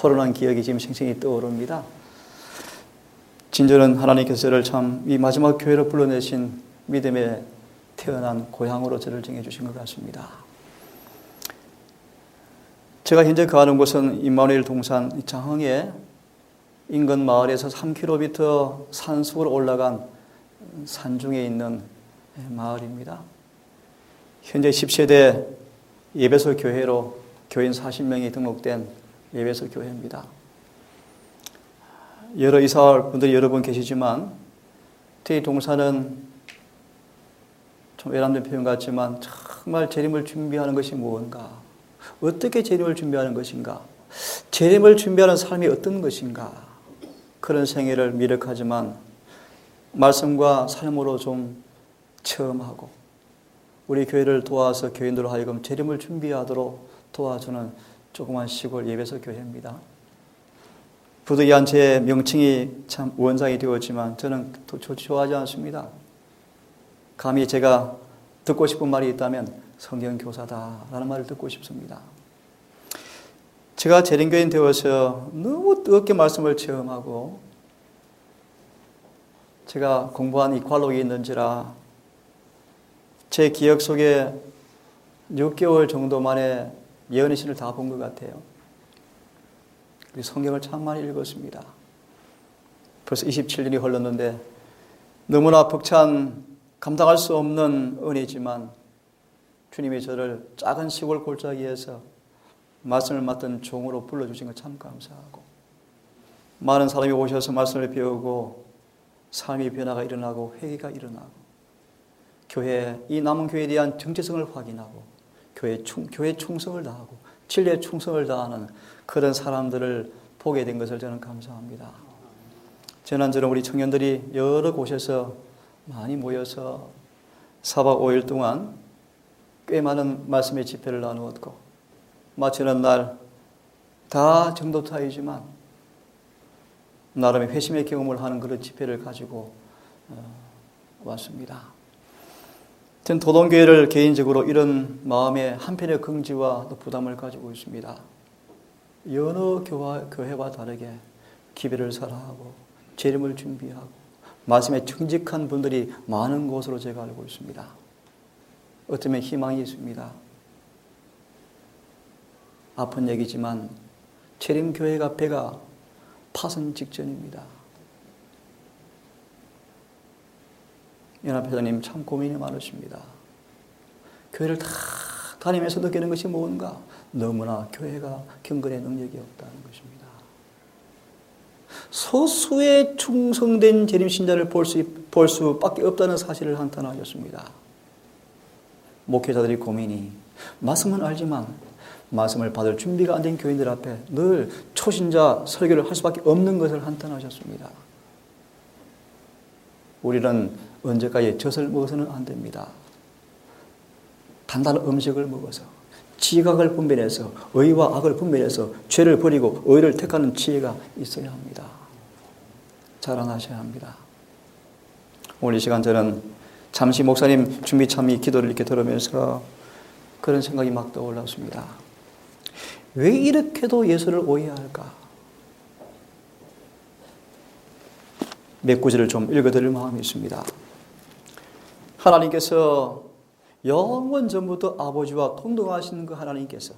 토론한 기억이 지금 생생히 떠오릅니다. 진저는 하나님께서 저를 참 이 마지막 교회로 불러내신 믿음에 태어난 고향으로 저를 정해주신 것 같습니다. 제가 현재 거하는 곳은 임마누엘 동산 장흥의 인근 마을에서 3km 산속으로 올라간 산중에 있는 마을입니다. 현재 10세대 예배소 교회로 교인 40명이 등록된 예배소 교회입니다. 여러 이사할 분들이 여러 분 계시지만 이 동산은 좀 외람된 표현 같지만 정말 재림을 준비하는 것이 무언가, 어떻게 재림을 준비하는 것인가, 재림을 준비하는 삶이 어떤 것인가, 그런 생애를 미력하지만 말씀과 삶으로 좀 체험하고 우리 교회를 도와서 교인들로 하여금 재림을 준비하도록 도와주는 조그만 시골 예배소 교회입니다. 부득이한 제 명칭이 참 원상이 되었지만 저는 좋아하지 않습니다. 감히 제가 듣고 싶은 말이 있다면 성경교사다라는 말을 듣고 싶습니다. 제가 재림교인 되어서 너무 뜨겁게 말씀을 체험하고 제가 공부한 이 관록이 있는지라 제 기억 속에 6개월 정도 만에 예언의 신을 다 본 것 같아요. 성경을 참 많이 읽었습니다. 벌써 27년이 흘렀는데 너무나 벅찬 감당할 수 없는 은혜지만 주님이 저를 작은 시골 골짜기에서 말씀을 맡은 종으로 불러주신 것 참 감사하고 많은 사람이 오셔서 말씀을 배우고 삶의 변화가 일어나고 회개가 일어나고 이 남은 교회에 대한 정체성을 확인하고 교회 충성을 다하고 진리에 충성을 다하는 그런 사람들을 보게 된 것을 저는 감사합니다. 지난주는 우리 청년들이 여러 곳에서 많이 모여서 4박 5일 동안 꽤 많은 말씀의 집회를 나누었고 마치는 날 다 정도 차이지만 나름의 회심의 경험을 하는 그런 집회를 가지고 왔습니다. 전 도동교회를 개인적으로 이런 마음의 한편의 긍지와 또 부담을 가지고 있습니다. 여러 교회와 다르게 기별을 사랑하고 재림을 준비하고 말씀에 정직한 분들이 많은 곳으로 제가 알고 있습니다. 어쩌면 희망이 있습니다. 아픈 얘기지만 재림교회가 배가 파선 직전입니다. 연합회장님 참 고민이 많으십니다. 교회를 다 다니면서 느끼는 것이 뭔가? 너무나 교회가 경건의 능력이 없다는 것입니다. 소수의 충성된 재림신자를 볼 수밖에 없다는 사실을 한탄하셨습니다. 목회자들의 고민이 말씀은 알지만 말씀을 받을 준비가 안 된 교인들 앞에 늘 초신자 설교를 할 수밖에 없는 것을 한탄하셨습니다. 우리는 언제까지 젖을 먹어서는 안 됩니다. 단단한 음식을 먹어서 지각을 분별해서 의와 악을 분별해서 죄를 버리고 의를 택하는 지혜가 있어야 합니다. 자라나셔야 합니다. 오늘 이 시간 저는 잠시 목사님 준비 참여 기도를 이렇게 들으면서 그런 생각이 막 떠올랐습니다. 왜 이렇게도 예수를 오해할까? 몇 구절을 좀 읽어드릴 마음이 있습니다. 하나님께서 영원 전부터 아버지와 동등하신 그 하나님께서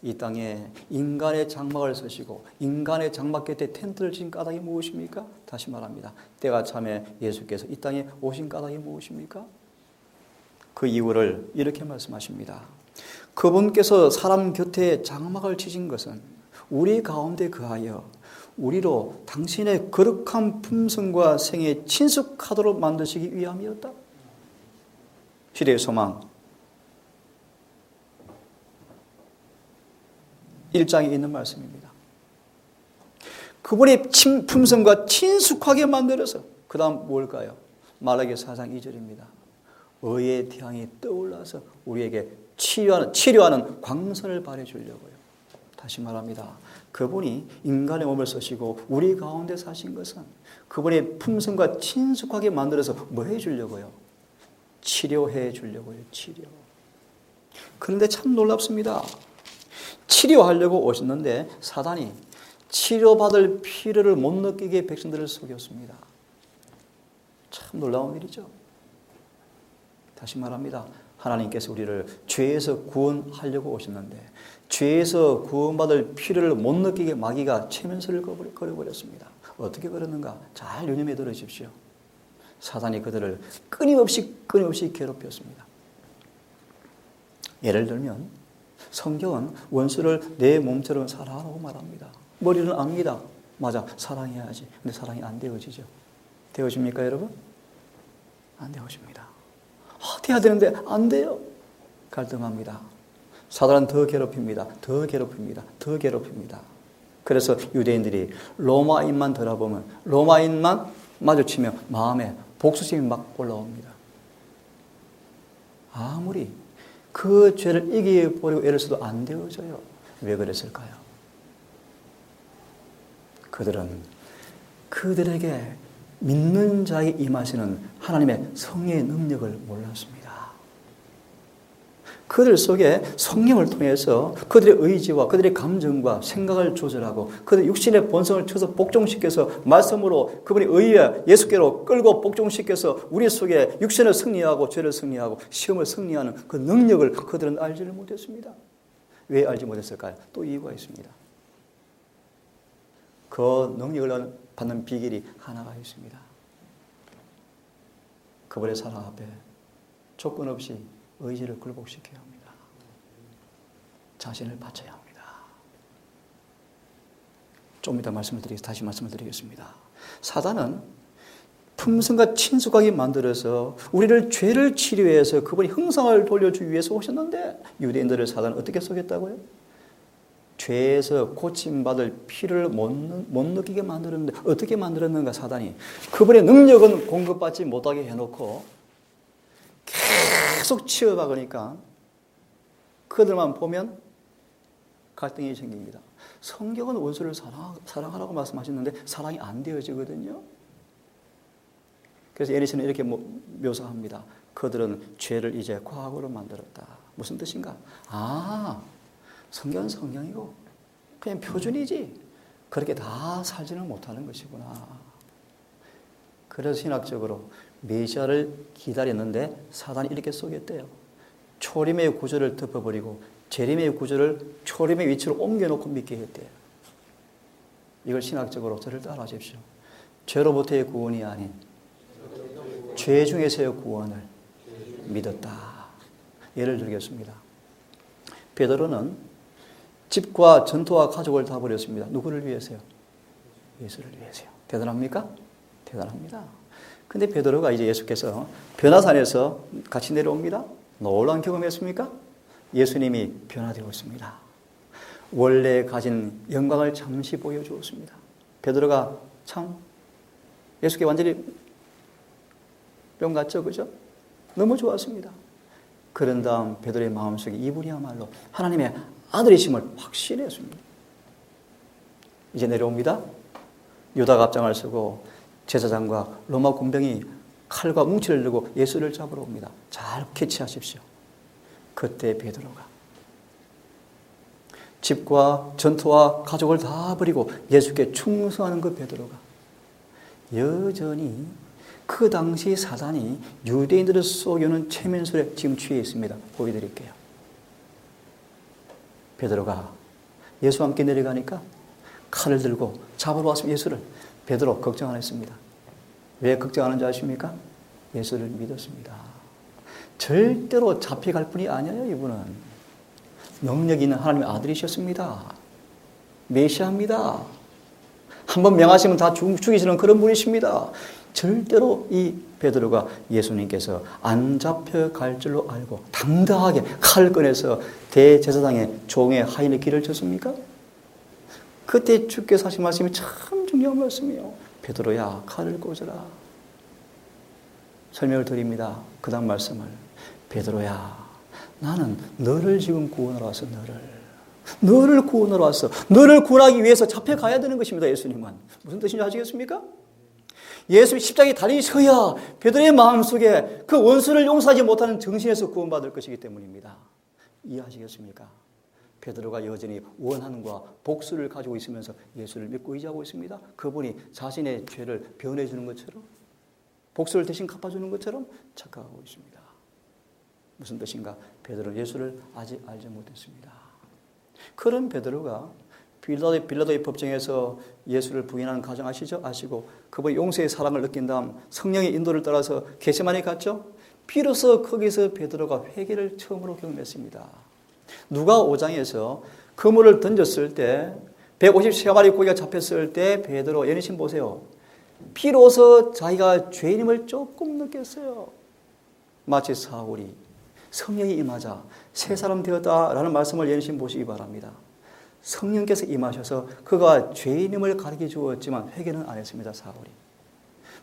이 땅에 인간의 장막을 서시고 인간의 장막 곁에 텐트를 친 까닭이 무엇입니까? 다시 말합니다. 때가 참에 예수께서 이 땅에 오신 까닭이 무엇입니까? 그 이유를 이렇게 말씀하십니다. 그분께서 사람 곁에 장막을 치신 것은 우리 가운데 거하여 우리로 당신의 거룩한 품성과 생에 친숙하도록 만드시기 위함이었다. 시대의 소망 1장에 있는 말씀입니다. 그분의 품성과 친숙하게 만들어서 그 다음 뭘까요? 말라기 4장 2절입니다. 의의 태양이 떠올라서 우리에게 치료하는 광선을 발해주려고요. 다시 말합니다. 그분이 인간의 몸을 쓰시고 우리 가운데 사신 것은 그분의 품성과 친숙하게 만들어서 뭐 해주려고요? 치료해 주려고요. 치료. 그런데 참 놀랍습니다. 치료하려고 오셨는데 사단이 치료받을 필요를 못 느끼게 백성들을 속였습니다. 참 놀라운 일이죠. 다시 말합니다. 하나님께서 우리를 죄에서 구원하려고 오셨는데 죄에서 구원받을 필요를 못 느끼게 마귀가 체면설을 걸어버렸습니다. 어떻게 그러는가? 잘 유념해 들으십시오. 사단이 그들을 끊임없이 괴롭혔습니다. 예를 들면 성경은 원수를 내 몸처럼 사랑하라고 말합니다. 머리는 압니다. 맞아, 사랑해야지. 근데 사랑이 안 되어지죠. 되어집니까 여러분? 안 되어집니다. 돼야 되는데 안 돼요. 갈등합니다. 사단은 더 괴롭힙니다. 더 괴롭힙니다. 더 괴롭힙니다. 그래서 유대인들이 로마인만 돌아보면 로마인만 마주치며 마음에 복수심이 막 올라옵니다. 아무리 그 죄를 이겨버리고 애를 써도 안 되어져요. 왜 그랬을까요? 그들은 그들에게 믿는 자에게 임하시는 하나님의 성령의 능력을 몰랐습니다. 그들 속에 성령을 통해서 그들의 의지와 그들의 감정과 생각을 조절하고 그들의 육신의 본성을 쳐서 복종시켜서 말씀으로 그분의 의에 예수께로 끌고 복종시켜서 우리 속에 육신을 승리하고 죄를 승리하고 시험을 승리하는 그 능력을 그들은 알지를 못했습니다. 왜 알지 못했을까요? 또 이유가 있습니다. 그 능력을 받는 비결이 하나가 있습니다. 그분의 사랑 앞에 조건 없이 의지를 굴복시켜야 합니다. 자신을 바쳐야 합니다. 좀 이따 다시 말씀을 드리겠습니다. 사단은 품성과 친숙하게 만들어서 우리를 죄를 치료해서 그분이 형상을 돌려주기 위해서 오셨는데 유대인들을 사단은 어떻게 속였다고요? 죄에서 고침받을 피를 못 느끼게 만들었는데 어떻게 만들었는가 사단이? 그분의 능력은 공급받지 못하게 해놓고 계속 치워박으니까 그들만 보면 갈등이 생깁니다. 성경은 원수를 사랑하라고 말씀하셨는데 사랑이 안 되어지거든요. 그래서 에리스는 이렇게 묘사합니다. 그들은 죄를 이제 과거로 만들었다. 무슨 뜻인가? 성경은 성경이고 그냥 표준이지 그렇게 다 살지는 못하는 것이구나. 그래서 신학적으로 메시아를 기다렸는데 사단이 이렇게 속였대요. 초림의 구조를 덮어버리고 재림의 구조를 초림의 위치로 옮겨놓고 믿게 했대요. 이걸 신학적으로 저를 따라하십시오. 죄로부터의 구원이 아닌 죄 중에서의 구원을 믿었다. 예를 들겠습니다. 베드로는 집과 전토와 가족을 다 버렸습니다. 누구를 위해서요? 예수를 위해서요. 대단합니까? 대단합니다. 근데 베드로가 이제 예수께서 변화산에서 같이 내려옵니다. 놀라운 경험했습니까? 예수님이 변화되어 있습니다. 원래 가진 영광을 잠시 보여주었습니다. 베드로가 참 예수께 완전히 뿅 갔죠, 그죠? 너무 좋았습니다. 그런 다음 베드로의 마음속에 이분이야말로 하나님의 아들이심을 확신했습니다. 이제 내려옵니다. 유다가 앞장을 서고 제사장과 로마 군병이 칼과 뭉치를 들고 예수를 잡으러 옵니다. 잘 캐치하십시오. 그때 베드로가 집과 전투와 가족을 다 버리고 예수께 충성하는 그 베드로가 여전히 그 당시 사단이 유대인들을 속이는 체면술에 지금 취해 있습니다. 보여드릴게요. 베드로가 예수와 함께 내려가니까 칼을 들고 잡으러 왔으면 예수를 베드로 걱정 안 했습니다. 왜 걱정하는지 아십니까? 예수를 믿었습니다. 절대로 잡혀갈 분이 아니에요. 이분은 능력 있는 하나님의 아들이셨습니다. 메시아입니다. 한번 명하시면 다 죽이시는 그런 분이십니다. 절대로 이 베드로가 예수님께서 안 잡혀갈 줄로 알고 당당하게 칼을 꺼내서 대제사장의 종의 하인의 길을 쳤습니까? 그때 주께서 하신 말씀이 참 중요한 말씀이에요. 베드로야, 칼을 꽂아라. 설명을 드립니다. 그 다음 말씀을. 베드로야, 나는 너를 지금 구원하러 왔어. 너를 구원하러 왔어. 너를 구원하기 위해서 잡혀가야 되는 것입니다. 예수님은. 무슨 뜻인지 아시겠습니까? 예수 십자가에 달리셔야 베드로의 마음속에 그 원수를 용서하지 못하는 정신에서 구원받을 것이기 때문입니다. 이해하시겠습니까? 베드로가 여전히 원한과 복수를 가지고 있으면서 예수를 믿고 의지하고 있습니다. 그분이 자신의 죄를 변해 주는 것처럼, 복수를 대신 갚아주는 것처럼 착각하고 있습니다. 무슨 뜻인가? 베드로는 예수를 아직 알지 못했습니다. 그런 베드로가 빌라도의 법정에서 예수를 부인하는 과정 아시고 그분의 용서의 사랑을 느낀 다음 성령의 인도를 따라서 겟세마네 갔죠. 비로소 거기서 베드로가 회개를 처음으로 경험했습니다. 누가 5장에서 그물을 던졌을 때 153마리 고기가 잡혔을 때 베드로 연신 보세요. 비로소 자기가 죄인임을 조금 느꼈어요. 마치 사울이 성령이 임하자 새 사람 되었다라는 말씀을 연신 보시기 바랍니다. 성령께서 임하셔서 그가 죄인임을 가르쳐 주었지만 회개는 안 했습니다. 사울이.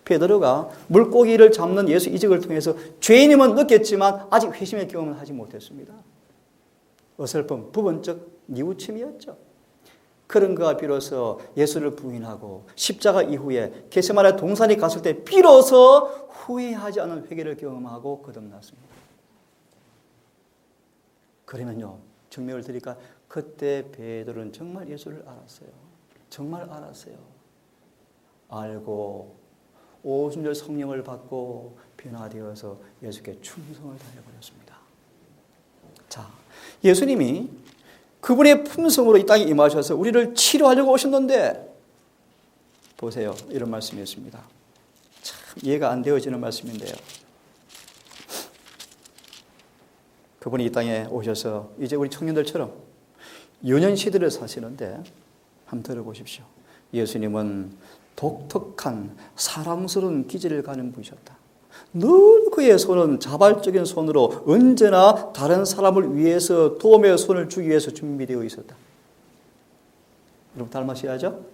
베드로가 물고기를 잡는 예수 이적을 통해서 죄인임은 느꼈지만 아직 회심의 경험을 하지 못했습니다. 어설픈 부분적 뉘우침이었죠. 그런 그가 비로소 예수를 부인하고 십자가 이후에 겟세마네 동산에 갔을 때 비로소 후회하지 않은 회개를 경험하고 거듭났습니다. 그러면요, 증명을 드리니까 그때 베드로는 정말 예수를 알았어요. 정말 알았어요. 알고 오순절 성령을 받고 변화되어서 예수께 충성을 다해버렸습니다. 자, 예수님이 그분의 품성으로 이 땅에 임하셔서 우리를 치료하려고 오셨는데 보세요. 이런 말씀이었습니다. 참 이해가 안 되어지는 말씀인데요. 그분이 이 땅에 오셔서 이제 우리 청년들처럼 유년 시대를 사시는데 한번 들어보십시오. 예수님은 독특한 사랑스러운 기질을 가진 분이셨다. 늘 그의 손은 자발적인 손으로 언제나 다른 사람을 위해서 도움의 손을 주기 위해서 준비되어 있었다. 여러분 닮으셔야죠?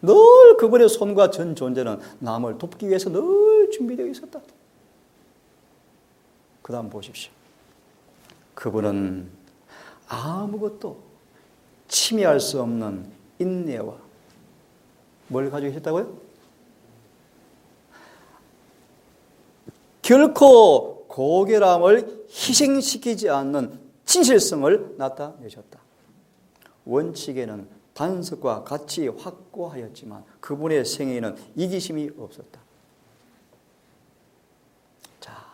늘 그분의 손과 전 존재는 남을 돕기 위해서 늘 준비되어 있었다. 그 다음 보십시오. 그분은 아무것도 침해할 수 없는 인내와 뭘 가지고 계셨다고요? 결코 고결함을 희생시키지 않는 진실성을 나타내셨다. 원칙에는 반석과 같이 확고하였지만 그분의 생애에는 이기심이 없었다. 자,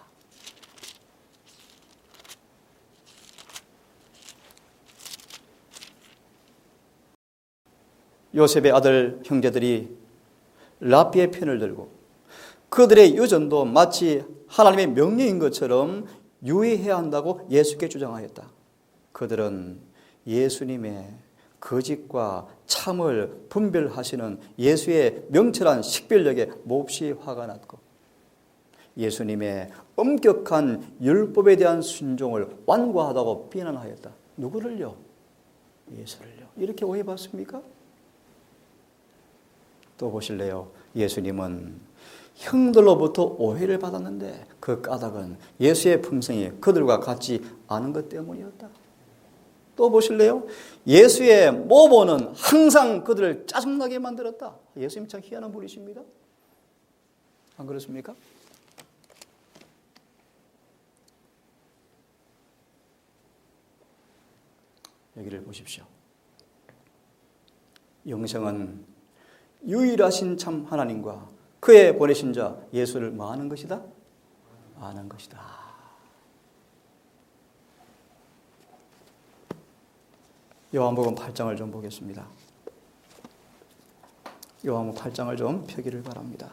요셉의 아들 형제들이 라피의 편을 들고 그들의 유전도 마치 하나님의 명령인 것처럼 유의해야 한다고 예수께 주장하였다. 그들은 예수님의 거짓과 참을 분별하시는 예수의 명철한 식별력에 몹시 화가 났고 예수님의 엄격한 율법에 대한 순종을 완고하다고 비난하였다. 누구를요? 예수를요. 이렇게 오해받습니까? 또 보실래요? 예수님은 형들로부터 오해를 받았는데 그 까닭은 예수의 품성이 그들과 같지 않은 것 때문이었다. 또 보실래요? 예수의 모보는 항상 그들을 짜증나게 만들었다. 예수님 참 희한한 분이십니다. 안 그렇습니까? 여기를 보십시오. 영생은 유일하신 참 하나님과 그의 보내신 자 예수를 뭐 하는 것이다? 아는 것이다. 요한복음 8장을 좀 보겠습니다. 요한복음 8장을 좀 펴기를 바랍니다.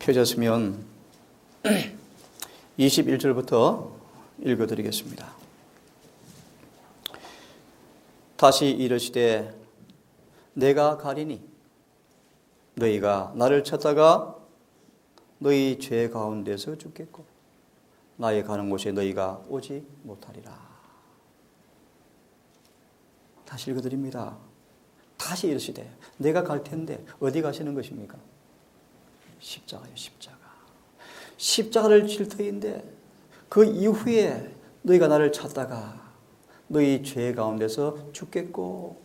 펴졌으면 21절부터 읽어드리겠습니다. 다시 이르시되 내가 가리니 너희가 나를 찾다가 너희 죄 가운데서 죽겠고 나의 가는 곳에 너희가 오지 못하리라. 다시 읽어드립니다. 다시 이르시되 내가 갈 텐데 어디 가시는 것입니까? 십자가요, 십자가. 십자가를 질 터인데 그 이후에 너희가 나를 찾다가 너희 죄 가운데서 죽겠고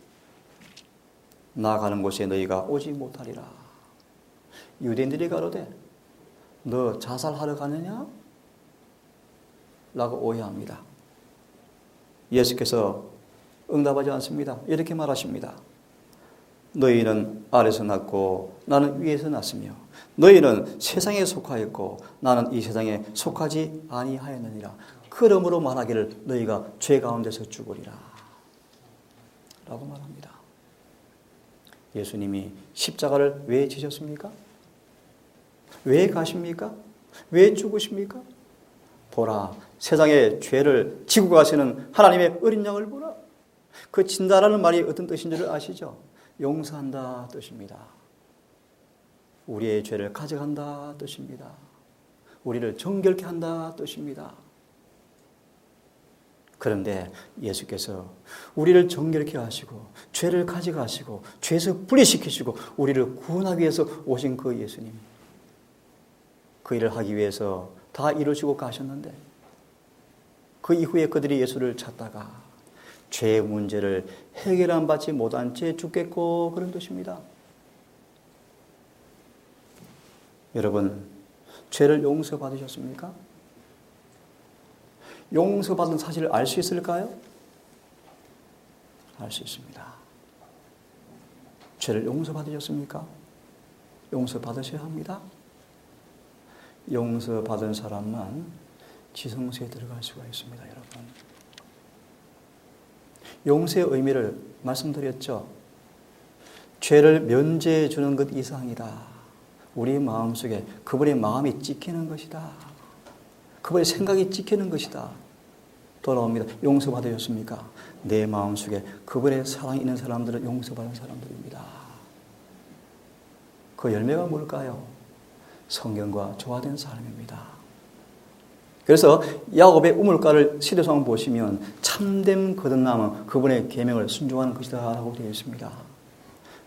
나아가는 곳에 너희가 오지 못하리라. 유대인들이 가로되 너 자살하러 가느냐? 라고 오해합니다. 예수께서 응답하지 않습니다. 이렇게 말하십니다. 너희는 아래서 났고 나는 위에서 났으며 너희는 세상에 속하였고 나는 이 세상에 속하지 아니하였느니라. 그러므로 말하기를 너희가 죄 가운데서 죽으리라 라고 말합니다. 예수님이 십자가를 왜 지셨습니까? 왜 가십니까? 왜 죽으십니까? 보라, 세상의 죄를 지고 가시는 하나님의 어린 양을 보라. 그 진다라는 말이 어떤 뜻인 줄 아시죠? 용서한다 뜻입니다. 우리의 죄를 가져간다 뜻입니다. 우리를 정결케 한다 뜻입니다. 그런데 예수께서 우리를 정결케 하시고 죄를 가져가시고 죄에서 분리시키시고 우리를 구원하기 위해서 오신 그 예수님, 그 일을 하기 위해서 다 이루시고 가셨는데 그 이후에 그들이 예수를 찾다가 죄의 문제를 해결 받지 못한 채 죽겠고 그런 뜻입니다. 여러분, 죄를 용서받으셨습니까? 용서받은 사실을 알 수 있을까요? 알 수 있습니다. 죄를 용서받으셨습니까? 용서받으셔야 합니다. 용서받은 사람만 지성소에 들어갈 수가 있습니다, 여러분. 용서의 의미를 말씀드렸죠. 죄를 면제해 주는 것 이상이다. 우리 마음속에 그분의 마음이 찍히는 것이다. 그분의 생각이 찍히는 것이다. 돌아옵니다. 용서받으셨습니까? 내 마음속에 그분의 사랑이 있는 사람들은 용서받은 사람들입니다. 그 열매가 뭘까요? 성경과 조화된 사람입니다. 그래서 야곱의 우물가를 시대상 보시면 참된 거듭남은 그분의 계명을 순종하는 것이다 라고 되어 있습니다.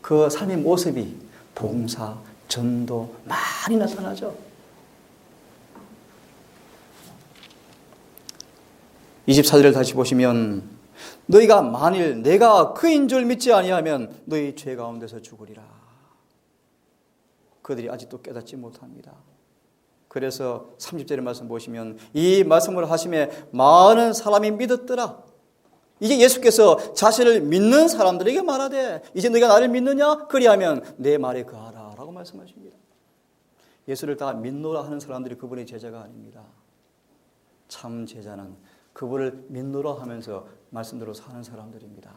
그 삶의 모습이 봉사, 전도 많이 나타나죠. 24절을 다시 보시면 너희가 만일 내가 그인 줄 믿지 아니하면 너희 죄 가운데서 죽으리라. 그들이 아직도 깨닫지 못합니다. 그래서 30절의 말씀 보시면 이 말씀을 하심에 많은 사람이 믿었더라. 이제 예수께서 자신을 믿는 사람들에게 말하되 이제 너희가 나를 믿느냐? 그리하면 내 말에 거하라 라고 말씀하십니다. 예수를 다 믿노라 하는 사람들이 그분의 제자가 아닙니다. 참 제자는 그분을 믿노라 하면서 말씀대로 사는 사람들입니다.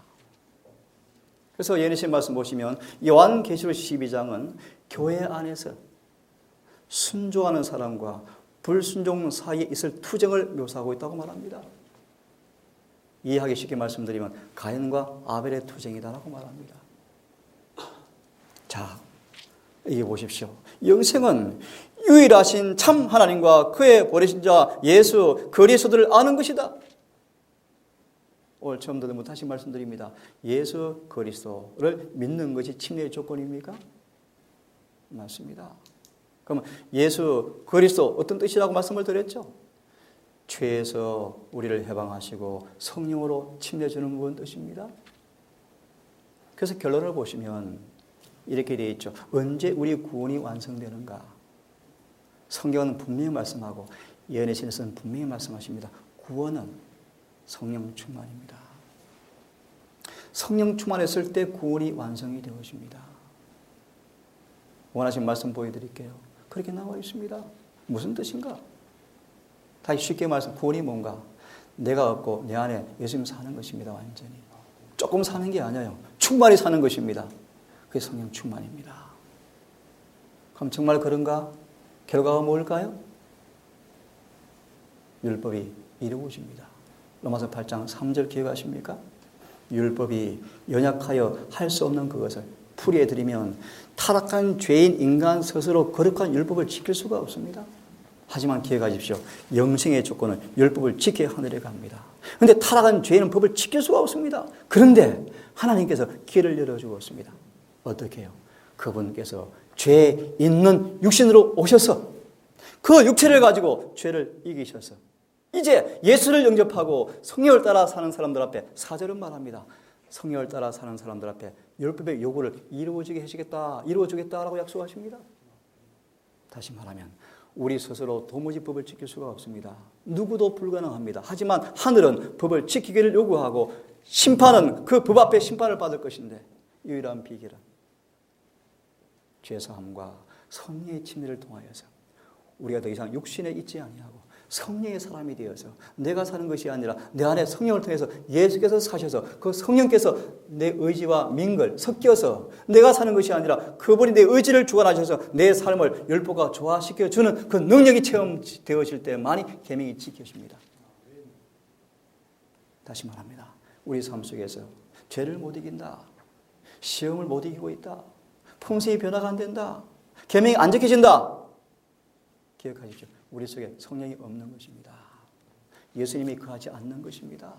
그래서 예수님 말씀 보시면 요한계시록 12장은 교회 안에서 순종하는 사람과 불순종 사이에 있을 투쟁을 묘사하고 있다고 말합니다. 이해하기 쉽게 말씀드리면 가인과 아벨의 투쟁이다라고 말합니다. 자, 이게 보십시오. 영생은 유일하신 참 하나님과 그의 보내신 자 예수 그리스도를 아는 것이다. 오늘 처음 듣는 분 다시 말씀드립니다. 예수 그리스도를 믿는 것이 침례의 조건입니까? 맞습니다. 그러면 예수 그리스도 어떤 뜻이라고 말씀을 드렸죠? 죄에서 우리를 해방하시고 성령으로 침례 주는 분 뜻입니다. 그래서 결론을 보시면 이렇게 되어 있죠. 언제 우리 구원이 완성되는가? 성경은 분명히 말씀하고 예언의신에서는 분명히 말씀하십니다. 구원은 성령 충만입니다. 성령 충만했을 때 구원이 완성이 되어집니다. 원하신 말씀 보여드릴게요. 그렇게 나와 있습니다. 무슨 뜻인가? 다시 쉽게 말해서 구원이 뭔가? 내가 없고 내 안에 예수님 사는 것입니다. 완전히. 조금 사는 게 아니에요. 충만히 사는 것입니다. 그게 성령 충만입니다. 그럼 정말 그런가? 결과가 뭘까요? 율법이 이루어집니다. 로마서 8장 3절 기억하십니까? 율법이 연약하여 할 수 없는 그것을 풀이해드리면 타락한 죄인 인간 스스로 거룩한 율법을 지킬 수가 없습니다. 하지만 기억하십시오. 영생의 조건은 율법을 지켜야 하늘에 갑니다. 그런데 타락한 죄인은 법을 지킬 수가 없습니다. 그런데 하나님께서 길을 열어주었습니다. 어떻게 해요? 그분께서 죄 있는 육신으로 오셔서 그 육체를 가지고 죄를 이기셔서 이제 예수를 영접하고 성령을 따라 사는 사람들 앞에 4절은 말합니다. 성령을 따라 사는 사람들 앞에 율법의 요구를 이루어주겠다라고 약속하십니다. 다시 말하면 우리 스스로 도무지 법을 지킬 수가 없습니다. 누구도 불가능합니다. 하지만 하늘은 법을 지키기를 요구하고 심판은 그 법 앞에 심판을 받을 것인데 유일한 비결은 죄사함과 성령의 침례를 통하여서 우리가 더 이상 육신에 있지 아니하고 성령의 사람이 되어서 내가 사는 것이 아니라 내 안에 성령을 통해서 예수께서 사셔서 그 성령께서 내 의지와 민걸 섞여서 내가 사는 것이 아니라 그분이 내 의지를 주관하셔서 내 삶을 율법과 조화시켜주는 그 능력이 체험되어질 때만이 계명이 지켜집니다. 다시 말합니다. 우리 삶 속에서 죄를 못 이긴다. 시험을 못 이기고 있다. 품성이 변화가 안 된다. 계명이 안 지켜진다. 기억하십시오. 우리 속에 성령이 없는 것입니다. 예수님이 거하지 않는 것입니다.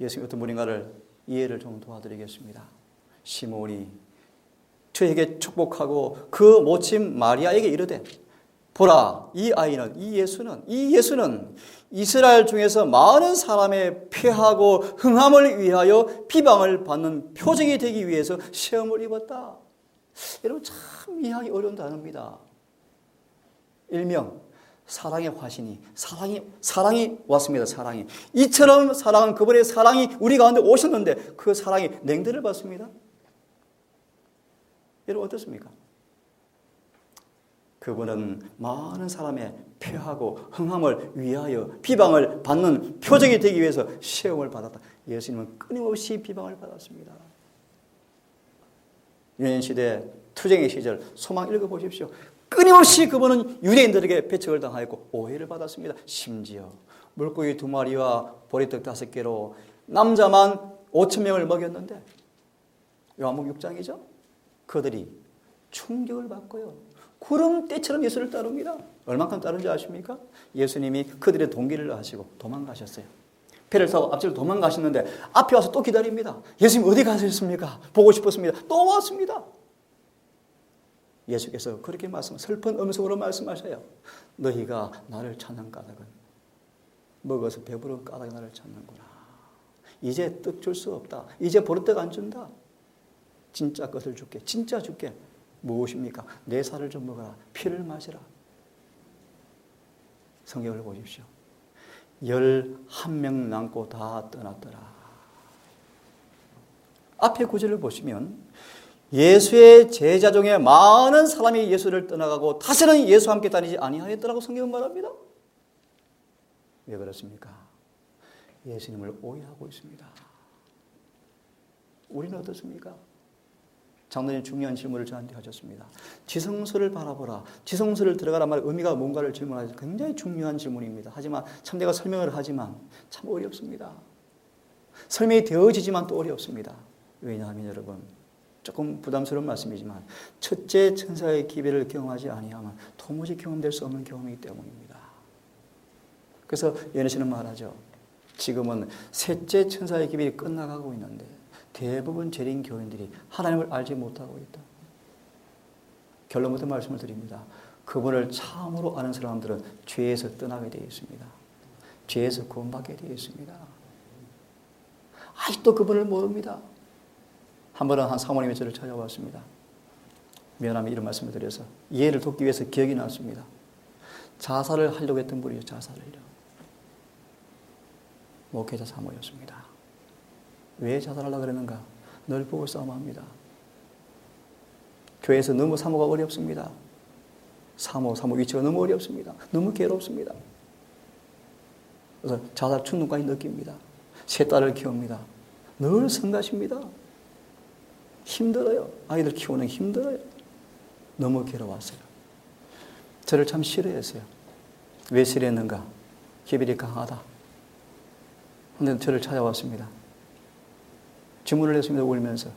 예수님 어떤 분인가를 이해를 좀 도와드리겠습니다. 시몬이 저에게 축복하고 그 모친 마리아에게 이르되 보라 이 아이는 이 예수는 이스라엘 중에서 많은 사람의 폐하고 흥함을 위하여 비방을 받는 표적이 되기 위해서 시험을 입었다. 여러분 참 이해하기 어려운 단어입니다. 일명 사랑의 화신이 사랑이 왔습니다. 사랑이 이처럼 사랑은 그분의 사랑이 우리 가운데 오셨는데 그 사랑이 냉대를 받습니다. 여러분 어떻습니까? 그분은 많은 사람의 폐하고 흥함을 위하여 비방을 받는 표적이 되기 위해서 시험을 받았다. 예수님은 끊임없이 비방을 받았습니다. 유년시대 투쟁의 시절 소망 읽어보십시오. 끊임없이 그분은 유대인들에게 배척을 당하였고 오해를 받았습니다. 심지어 물고기 2마리와 보리떡 5개로 남자만 5,000명을 먹였는데 요한복음 6장이죠. 그들이 충격을 받고요. 구름대처럼 예수를 따릅니다. 얼만큼 따른지 아십니까? 예수님이 그들의 동기를 아시고 도망가셨어요. 배를 타고 앞뒤로 도망가셨는데 앞에 와서 또 기다립니다. 예수님 어디 가셨습니까? 보고 싶었습니다. 또 왔습니다. 예수께서 그렇게 슬픈 음성으로 말씀하셔요. 너희가 나를 찾는 까닭은 먹어서 배부른 까닭에 나를 찾는구나. 이제 떡 줄 수 없다. 이제 보리떡 안 준다. 진짜 것을 줄게. 진짜 줄게. 무엇입니까? 내 살을 좀 먹어라. 피를 마시라. 성경을 보십시오. 11명 남고 다 떠났더라. 앞에 구절을 보시면 예수의 제자 중에 많은 사람이 예수를 떠나가고 다시는 예수와 함께 다니지 아니하였더라고 성경은 말합니다. 왜 그렇습니까? 예수님을 오해하고 있습니다. 우리는 어떻습니까? 장로님 중요한 질문을 저한테 하셨습니다. 지성소를 바라보라. 지성소를 들어가란 말 의미가 뭔가를 질문하셔서 굉장히 중요한 질문입니다. 하지만 참 내가 설명을 하지만 참 어렵습니다. 설명이 되어지지만 또 어렵습니다. 왜냐하면 여러분 조금 부담스러운 말씀이지만 첫째 천사의 기별을 경험하지 아니하면 도무지 경험될 수 없는 경험이기 때문입니다. 그래서 연희 씨는 말하죠. 지금은 셋째 천사의 기별이 끝나가고 있는데 대부분 재림 교인들이 하나님을 알지 못하고 있다. 결론부터 말씀을 드립니다. 그분을 참으로 아는 사람들은 죄에서 떠나게 되어 있습니다. 죄에서 구원받게 되어 있습니다. 아직도 그분을 모릅니다. 한 번은 한 사모님이 저를 찾아왔습니다. 미안하면 이런 말씀을 드려서 이해를 돕기 위해서 기억이 났습니다. 자살을 하려고 했던 분이요. 자살을요. 목회자 사모였습니다. 왜 자살하려고 그랬는가? 늘 보고 싸움합니다. 교회에서 너무 사모가 어렵습니다. 사모 위치가 너무 어렵습니다. 너무 괴롭습니다. 그래서 자살 충동까지 느낍니다. 세 딸을 키웁니다. 늘 성가십니다. 힘들어요. 아이들 키우는 게 힘들어요. 너무 괴로웠어요. 저를 참 싫어했어요. 왜 싫어했는가? 기별이 강하다. 그런데 저를 찾아왔습니다. 질문을 했습니다. 울면서.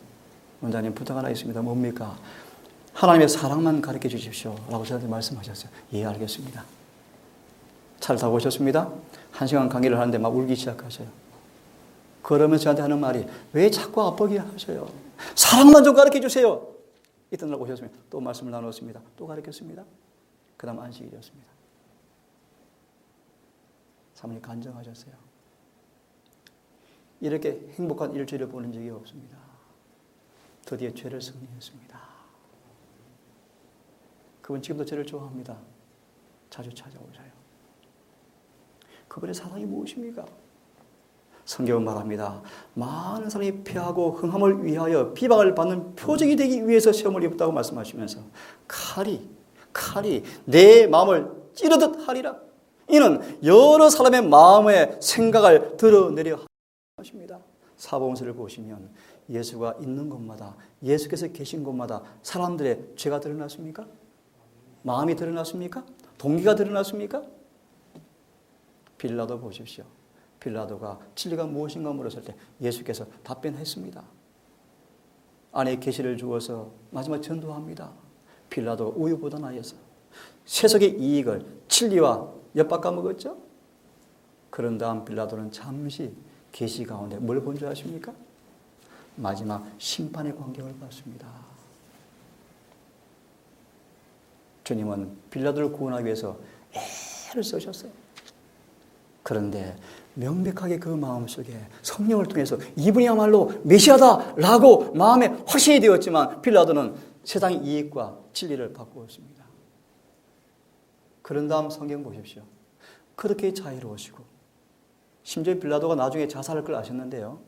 원장님 부탁 하나 있습니다. 뭡니까? 하나님의 사랑만 가르쳐 주십시오. 라고 저한테 말씀하셨어요. 예, 알겠습니다. 차를 타고 오셨습니다. 1시간 강의를 하는데 막 울기 시작하셔요. 그러면서 저한테 하는 말이 왜 자꾸 아프게 하셔요? 사랑만 좀 가르쳐 주세요. 이튿날 오셨습니다. 또 말씀을 나눴습니다. 또 가르쳤습니다. 그 다음 안식일이었습니다. 사모님 간증하셨어요. 이렇게 행복한 일주일을 보낸 적이 없습니다. 드디어 죄를 승리했습니다. 그분 지금도 저를 좋아합니다. 자주 찾아오셔요. 그분의 사랑이 무엇입니까? 성경은 말합니다. 많은 사람이 패하고 흥함을 위하여 비방을 받는 표적이 되기 위해서 시험을 입었다고 말씀하시면서 칼이 내 마음을 찌르듯 하리라. 이는 여러 사람의 마음의 생각을 드러내려 하십니다. 사복음서를 보시면 예수가 있는 곳마다, 예수께서 계신 곳마다 사람들의 죄가 드러났습니까? 마음이 드러났습니까? 동기가 드러났습니까? 빌라도 보십시오. 빌라도가 진리가 무엇인가 물었을 때 예수께서 답변했습니다. 아내의 계시를 주어서 마지막 전도합니다. 빌라도가 우유부단하여서 세속의 이익을 진리와 엿바꿔 먹었죠. 그런 다음 빌라도는 잠시 계시 가운데 뭘 본 줄 아십니까? 마지막 심판의 광경을 봤습니다. 주님은 빌라도를 구원하기 위해서 애를 쓰셨어요. 그런데 명백하게 그 마음속에 성령을 통해서 이분이야말로 메시아다라고 마음에 확신이 되었지만 빌라도는 세상의 이익과 진리를 바꾸었습니다. 그런 다음 성경 보십시오. 그렇게 자유로우시고 심지어 빌라도가 나중에 자살할 걸 아셨는데요.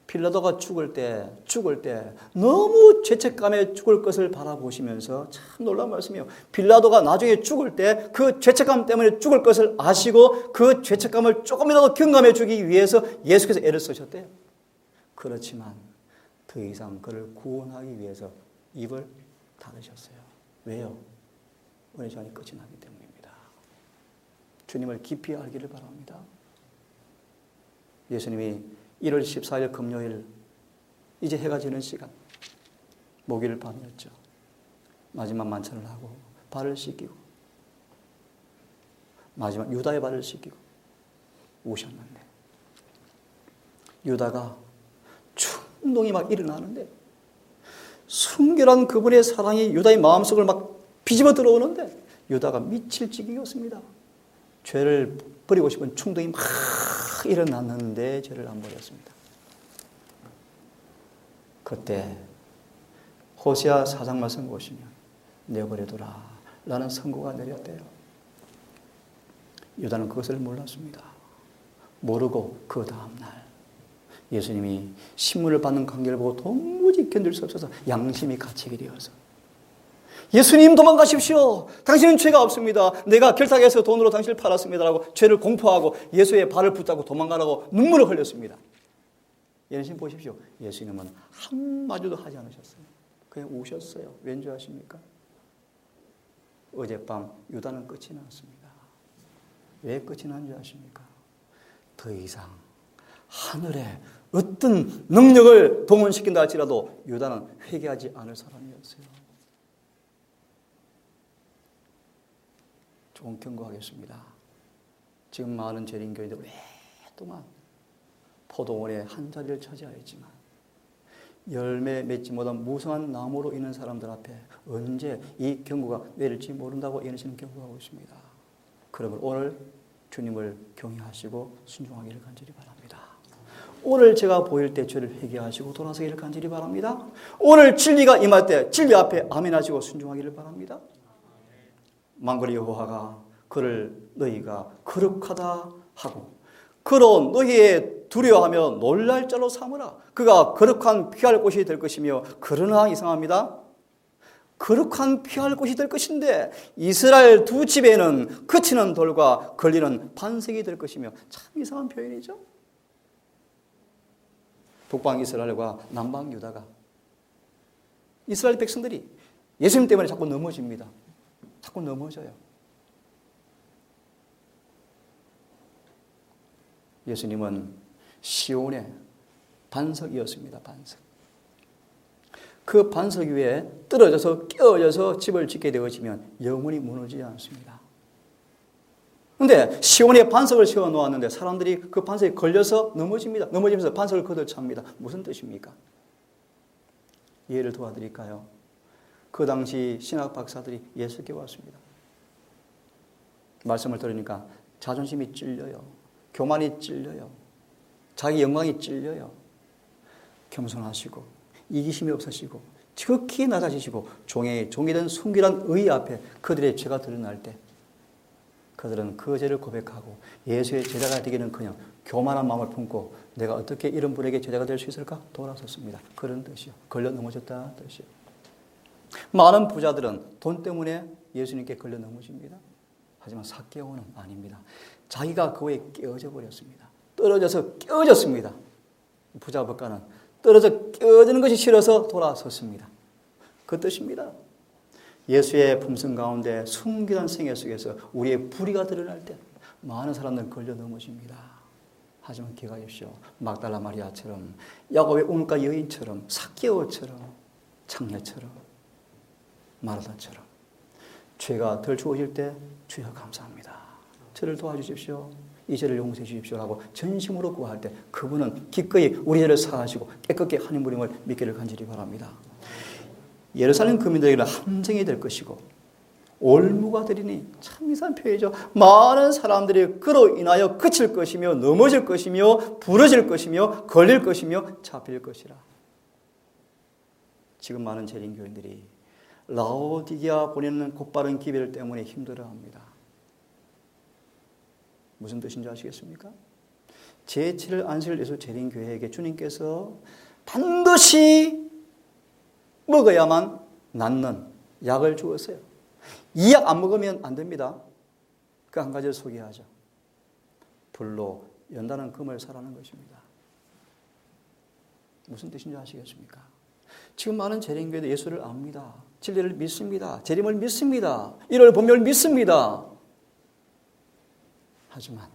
빌라도가 죽을 때 너무 죄책감에 죽을 것을 바라보시면서 참 놀라운 말씀이에요. 빌라도가 나중에 죽을 때 그 죄책감 때문에 죽을 것을 아시고 그 죄책감을 조금이라도 경감해 주기 위해서 예수께서 애를 쓰셨대요. 그렇지만 더 이상 그를 구원하기 위해서 입을 닫으셨어요. 왜요? 은혜 시간이 끝이 나기 때문입니다. 주님을 깊이 알기를 바랍니다. 예수님이 1월 14일 금요일 이제 해가 지는 시간 목요일 밤이었죠. 마지막 만찬을 하고 발을 씻기고 마지막 유다의 발을 씻기고 오셨는데 유다가 충동이 막 일어나는데 순결한 그분의 사랑이 유다의 마음속을 막 비집어 들어오는데 유다가 미칠 지경이었습니다. 죄를 버리고 싶은 충동이 막 일어났는데 죄를 안 버렸습니다. 그때 호세아 4장 말씀 보시면 내버려두라 라는 선고가 내렸대요. 유다는 그것을 몰랐습니다. 모르고 그 다음날 예수님이 신문을 받는 관계를 보고 도무지 견딜 수 없어서 양심이 갇히게 되어서 예수님 도망가십시오. 당신은 죄가 없습니다. 내가 결탁해서 돈으로 당신을 팔았습니다라고 죄를 공포하고 예수의 발을 붙잡고 도망가라고 눈물을 흘렸습니다. 예수님 보십시오. 예수님은 한마디도 하지 않으셨어요. 그냥 우셨어요. 왠지 아십니까? 어젯밤 유다는 끝이 났습니다. 왜 끝이 난지 아십니까? 더 이상 하늘에 어떤 능력을 동원시킨다 할지라도 유다는 회개하지 않을 사람이었어요. 조금 경고하겠습니다. 지금 많은 재림교회들 오랫동안 포도원의 한 자리를 차지하였지만 열매 맺지 못한 무성한 나무로 있는 사람들 앞에 언제 이 경고가 내릴지 모른다고 예언하시는 경고하고 있습니다. 그러므로 오늘 주님을 경외하시고 순종하기를 간절히 바랍니다. 오늘 제가 보일 때 죄를 회개하시고 돌아서기를 간절히 바랍니다. 오늘 진리가 임할 때 진리 앞에 아멘하시고 순종하기를 바랍니다. 만군의 여호와가 그를 너희가 거룩하다 하고 그로 너희의 두려워하며 놀랄 자로 삼으라. 그가 거룩한 피할 곳이 될 것이며 그러나 이상합니다. 거룩한 피할 곳이 될 것인데 이스라엘 두 집에는 그치는 돌과 걸리는 반석이 될 것이며 참 이상한 표현이죠. 북방 이스라엘과 남방 유다가 이스라엘 백성들이 예수님 때문에 자꾸 넘어집니다. 자꾸 넘어져요. 예수님은 시온의 반석이었습니다. 반석. 그 반석 위에 떨어져서 끼어져서 집을 짓게 되어지면 영원히 무너지지 않습니다. 그런데 시온의 반석을 세워놓았는데 사람들이 그 반석에 걸려서 넘어집니다. 넘어지면서 반석을 걷어찹니다. 무슨 뜻입니까? 이해를 도와드릴까요? 그 당시 신학 박사들이 예수께 왔습니다. 말씀을 들으니까 자존심이 찔려요. 교만이 찔려요. 자기 영광이 찔려요. 겸손하시고 이기심이 없으시고 지극히 낮아지시고 종이 된 순결한 의 앞에 그들의 죄가 드러날 때 그들은 그 죄를 고백하고 예수의 제자가 되기는커녕 교만한 마음을 품고 내가 어떻게 이런 분에게 제자가 될 수 있을까? 돌아섰습니다. 그런 뜻이요. 걸려 넘어졌다 뜻이요. 많은 부자들은 돈 때문에 예수님께 걸려 넘어집니다. 하지만 삭개오는 아닙니다. 자기가 그거에 깨어져 버렸습니다. 떨어져서 깨어졌습니다. 부자 법가는 떨어져 깨어지는 것이 싫어서 돌아섰습니다. 그 뜻입니다. 예수의 품성 가운데 순결한 생애 속에서 우리의 불의가 드러날 때 많은 사람들은 걸려 넘어집니다. 하지만 기억하십시오. 막달라 마리아처럼 야곱의 우물가 여인처럼 삭개오처럼 창녀처럼 마르다처럼 죄가 덜 주어질 때 주여 감사합니다. 저를 도와주십시오. 이 죄를 용서해 주십시오라고 전심으로 구할 때 그분은 기꺼이 우리 죄를 사하시고 깨끗게 하나님 부림을 믿기를 간절히 바랍니다. 예루살렘 거민들에게는 함정이 될 것이고 올무가 되리니 참 이상한 표현이죠. 많은 사람들이 그로 인하여 그칠 것이며 넘어질 것이며 부러질 것이며 걸릴 것이며 잡힐 것이라. 지금 많은 재림교인들이 라오디게아 보내는 곧바른 기별 때문에 힘들어합니다. 무슨 뜻인지 아시겠습니까? 제7일 안식일 예수 재림교회에게 주님께서 반드시 먹어야만 낫는 약을 주었어요. 이 약 안 먹으면 안 됩니다. 그 한 가지를 소개하죠. 불로 연다는 금을 사라는 것입니다. 무슨 뜻인지 아시겠습니까? 지금 많은 재림교회도 예수를 압니다. 진리를 믿습니다. 재림을 믿습니다. 1월 본멸을 믿습니다. 하지만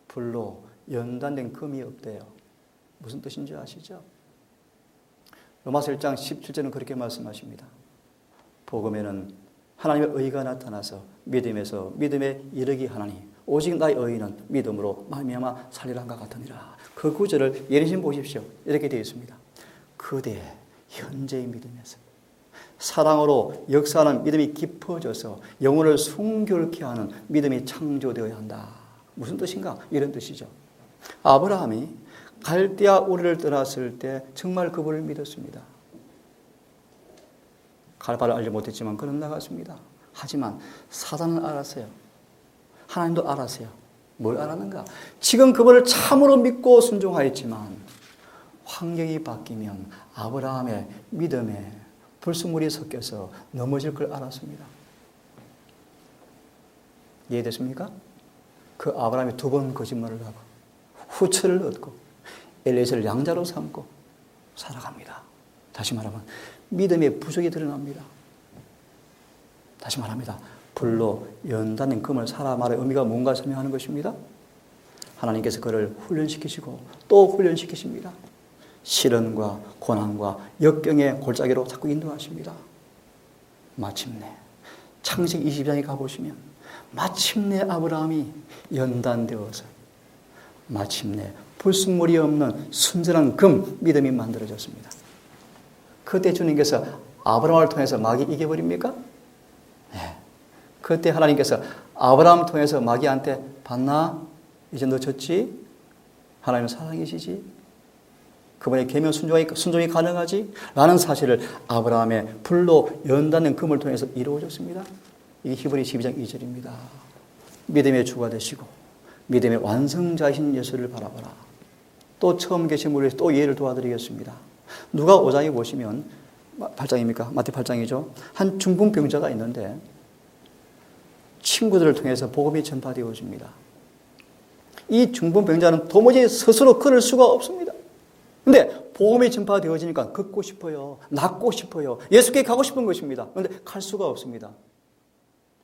불로 연단된 금이 없대요. 무슨 뜻인지 아시죠? 로마서 1장 17절은 그렇게 말씀하십니다. 복음에는 하나님의 의가 나타나서 믿음에서 믿음에 이르게 하나니 오직 나의 의는 믿음으로 말미암아 살리라 한것 같으니라. 그 구절을 예리신 보십시오. 이렇게 되어 있습니다. 그대 현재의 믿음에서 사랑으로 역사하는 믿음이 깊어져서 영혼을 순결케 하는 믿음이 창조되어야 한다. 무슨 뜻인가? 이런 뜻이죠. 아브라함이 갈대아 우르를 떠났을 때 정말 그분을 믿었습니다. 갈 바를 알지 못했지만 그는 나갔습니다. 하지만 사단은 알았어요. 하나님도 알았어요. 뭘 알았는가? 지금 그분을 참으로 믿고 순종하였지만 환경이 바뀌면 아브라함의 믿음에 불순물이 섞여서 넘어질 걸 알았습니다. 이해됐습니까? 그 아브라함이 2번 거짓말을 하고 후처를 얻고 엘리에셀을 양자로 삼고 살아갑니다. 다시 말하면 믿음의 부족이 드러납니다. 다시 말합니다. 불로 연다는 금을 사라 말의 의미가 뭔가 설명하는 것입니다. 하나님께서 그를 훈련시키시고 또 훈련시키십니다. 시련과 고난과 역경의 골짜기로 자꾸 인도하십니다. 마침내 창세기 22장에 가보시면 마침내 아브라함이 연단되어서 마침내 불순물이 없는 순전한 금 믿음이 만들어졌습니다. 그때 주님께서 아브라함을 통해서 마귀 이겨버립니까? 네. 그때 하나님께서 아브라함을 통해서 마귀한테 봤나? 이제 너 졌지? 하나님은 사랑이시지? 그분의 계명 순종이 가능하지? 라는 사실을 아브라함의 불로 연다는 금을 통해서 이루어졌습니다. 이게 히브리 12장 2절입니다. 믿음의 주가 되시고 믿음의 완성자이신 예수를 바라보라. 또 처음 계신 분을 위해서 또 예를 도와드리겠습니다. 누가 5장에 보시면 8장입니까? 마태 8장이죠. 한 중풍병자가 있는데 친구들을 통해서 복음이 전파되어집니다. 이 중풍병자는 도무지 스스로 걸을 수가 없습니다. 근데 복음이 전파되어지니까 걷고 싶어요. 낫고 싶어요. 예수께 가고 싶은 것입니다. 그런데 갈 수가 없습니다.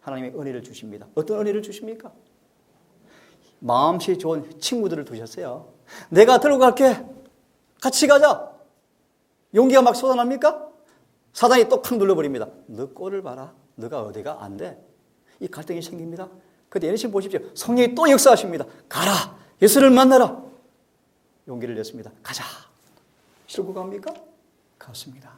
하나님의 은혜를 주십니다. 어떤 은혜를 주십니까? 마음씨 좋은 친구들을 두셨어요. 내가 들고 갈게. 같이 가자. 용기가 막 쏟아납니까? 사단이 똑팍 눌러버립니다. 너 꼴을 봐라. 너가 어디가 안 돼. 이 갈등이 생깁니다. 그런데 예수님 보십시오. 성령이 또 역사하십니다. 가라. 예수를 만나라. 용기를 냈습니다. 가자. 실고 갑니까? 갔습니다.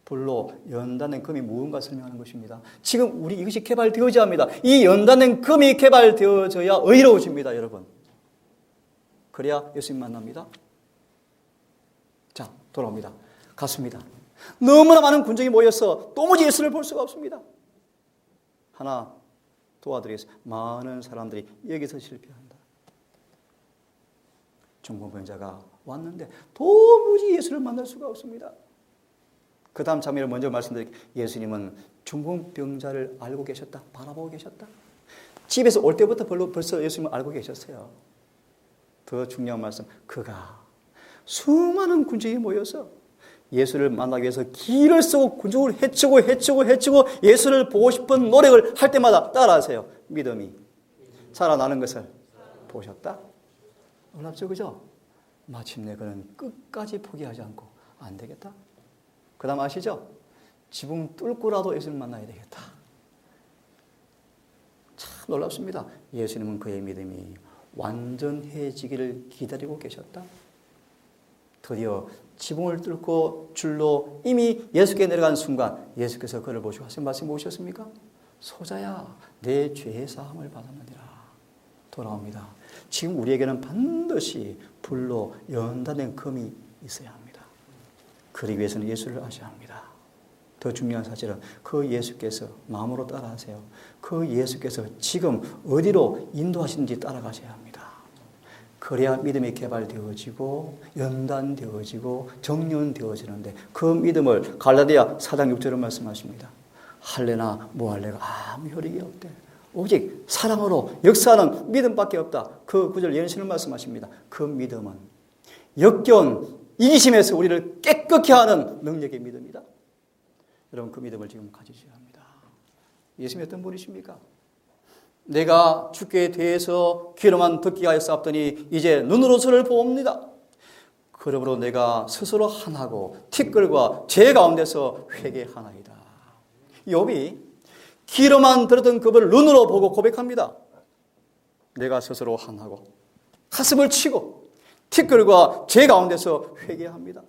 불로 연단된 금이 무언가 설명하는 것입니다. 지금 우리 이것이 개발되어져야 합니다. 이 연단된 금이 개발되어져야 의로워집니다, 여러분. 그래야 예수님 만납니다. 자, 돌아옵니다. 갔습니다. 너무나 많은 군중이 모여서 도무지 예수를 볼 수가 없습니다. 하나 도와드리겠습니다. 많은 사람들이 여기서 실패한다. 중풍병자가 왔는데 도무지 예수를 만날 수가 없습니다. 그 다음 장면을 먼저 말씀드릴게요. 예수님은 중풍병자를 알고 계셨다. 바라보고 계셨다. 집에서 올 때부터 벌써 예수님을 알고 계셨어요. 더 중요한 말씀, 그가 수많은 군중이 모여서 예수를 만나기 위해서 길을 쓰고 군중을 헤치고 예수를 보고 싶은 노력을 할 때마다 따라하세요. 믿음이 살아나는 것을 보셨다. 놀랍죠, 그죠? 마침내 그는 끝까지 포기하지 않고 안 되겠다. 그 다음 아시죠? 지붕 뚫고라도 예수를 만나야 되겠다. 참 놀랍습니다. 예수님은 그의 믿음이 완전해지기를 기다리고 계셨다. 드디어 지붕을 뚫고 줄로 이미 예수께 내려간 순간 예수께서 그를 보시고 하신 말씀이 무엇이었습니까? 소자야, 내 죄의 사함을 받았느니라. 돌아옵니다. 지금 우리에게는 반드시 불로 연단된 금이 있어야 합니다. 그러기 위해서는 예수를 아셔야 합니다. 더 중요한 사실은 그 예수께서 마음으로 따라하세요. 그 예수께서 지금 어디로 인도하시는지 따라가셔야 합니다. 그래야 믿음이 개발되어지고 연단되어지고 정련되어지는데 그 믿음을 갈라디아 4장 6절은 말씀하십니다. 할래나 뭐할래가 아무 효력이 없대. 오직 사랑으로 역사하는 믿음밖에 없다. 그 구절 연신을 말씀하십니다. 그 믿음은 역겨운 이기심에서 우리를 깨끗게 하는 능력의 믿음이다. 여러분 그 믿음을 지금 가지셔야 합니다. 예수님이 어떤 분이십니까? 내가 주께 대해서 귀로만 듣기 하였사옵더니 이제 눈으로 저를 보옵니다. 그러므로 내가 스스로 한하고 티끌과 죄 가운데서 회개하나이다. 욥이 귀로만 들었던 그분을 눈으로 보고 고백합니다. 내가 스스로 한하고 가슴을 치고 티끌과 죄 가운데서 회개합니다.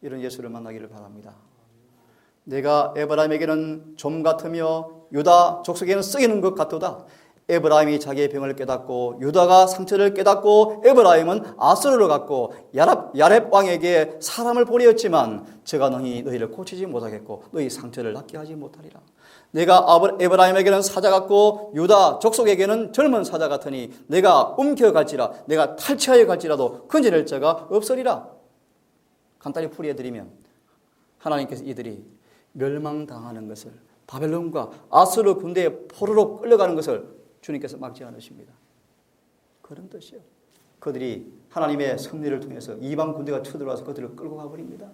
이런 예수를 만나기를 바랍니다. 내가 에브라임에게는 좀 같으며 유다 족속에게는 썩이는 것 같도다. 에브라임이 자기의 병을 깨닫고 유다가 상처를 깨닫고 에브라임은 아수르를 갖고 야렙 왕에게 사람을 보내었지만 저가 능히 너희를 고치지 못하겠고 너희 상처를 낫게 하지 못하리라. 내가 에브라임에게는 사자 같고 유다 족속에게는 젊은 사자 같으니 내가 움켜갈지라 내가 탈취하여 갈지라도 건져낼 자가 없으리라. 간단히 풀이해드리면 하나님께서 이들이 멸망당하는 것을 바벨론과 아수르 군대에 포로로 끌려가는 것을 주님께서 막지 않으십니다. 그런 뜻이요. 그들이 하나님의 섭리를 통해서 이방 군대가 쳐들어와서 그들을 끌고 가버립니다.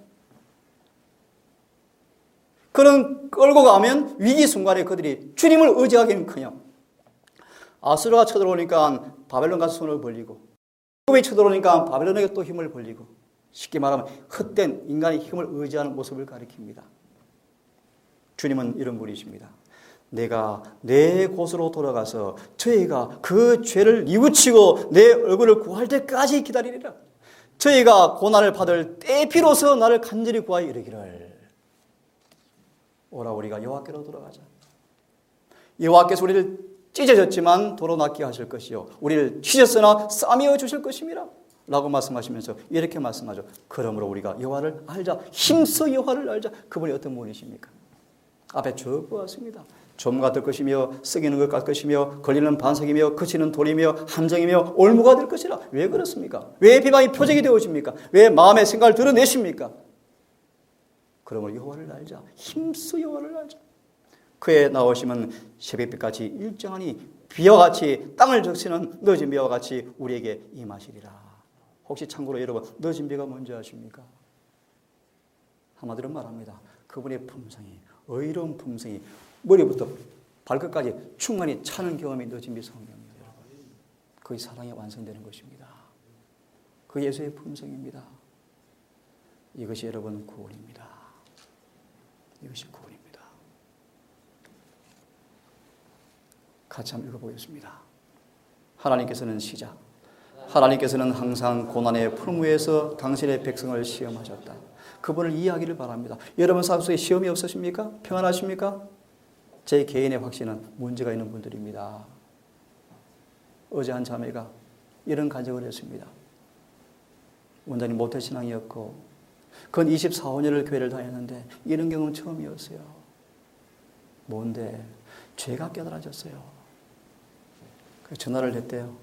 그런 끌고 가면 위기 순간에 그들이 주님을 의지하기는커녕 아수르가 쳐들어오니까 바벨론 가서 손을 벌리고 애굽이 쳐들어오니까 바벨론에게 또 힘을 벌리고 쉽게 말하면 헛된 인간의 힘을 의지하는 모습을 가리킵니다. 주님은 이런 분이십니다. 내가 내 곳으로 돌아가서 저희가 그 죄를 뉘우치고 내 얼굴을 구할 때까지 기다리리라. 저희가 고난을 받을 때 비로소 나를 간절히 구하여 이르기를 오라 우리가 여호와께로 돌아가자. 여호와께서 우리를 찢어졌지만 도로 낫게 하실 것이요 우리를 찢었으나 싸매어 주실 것임이라 라고 말씀하시면서 이렇게 말씀하죠. 그러므로 우리가 여호와를 알자. 힘써 여호와를 알자. 그분이 어떤 분이십니까? 앞에 쭉 보았습니다. 좀 같을 것이며 썩이는 것 같을 것이며 걸리는 반석이며 그치는 돌이며 함정이며 올무가 될 것이라. 왜 그렇습니까? 왜 비방이 표적이 되어집니까? 왜 마음의 생각을 드러내십니까? 그러므로 여호와를 알자. 힘써 여호와를 알자. 그의 나오심은 새벽빛같이 일정하니 비와 같이 땅을 적시는 늦은 비와 같이 우리에게 임하시리라. 혹시 참고로 여러분 늦은 비가 뭔지 아십니까? 한마디로 말합니다. 그분의 품성이 의로운 품성이 머리부터 발끝까지 충만히 차는 경험이 늦은 비 성경입니다. 여러분. 그의 사랑이 완성되는 것입니다. 그 예수의 품성입니다. 이것이 여러분 구원입니다. 이것이 구원입니다. 같이 한번 읽어보겠습니다. 하나님께서는 시작. 하나님께서는 항상 고난의 풀무에서 당신의 백성을 시험하셨다. 그분을 이해하기를 바랍니다. 여러분 삶 속에 시험이 없으십니까? 평안하십니까? 제 개인의 확신은 문제가 있는 분들입니다. 어제 한 자매가 이런 간증을 했습니다. 원장님 모태신앙이었고 건 24, 5년을 교회를 다녔는데 이런 경우는 처음이었어요. 뭔데? 죄가 깨달아졌어요. 그래서 전화를 했대요.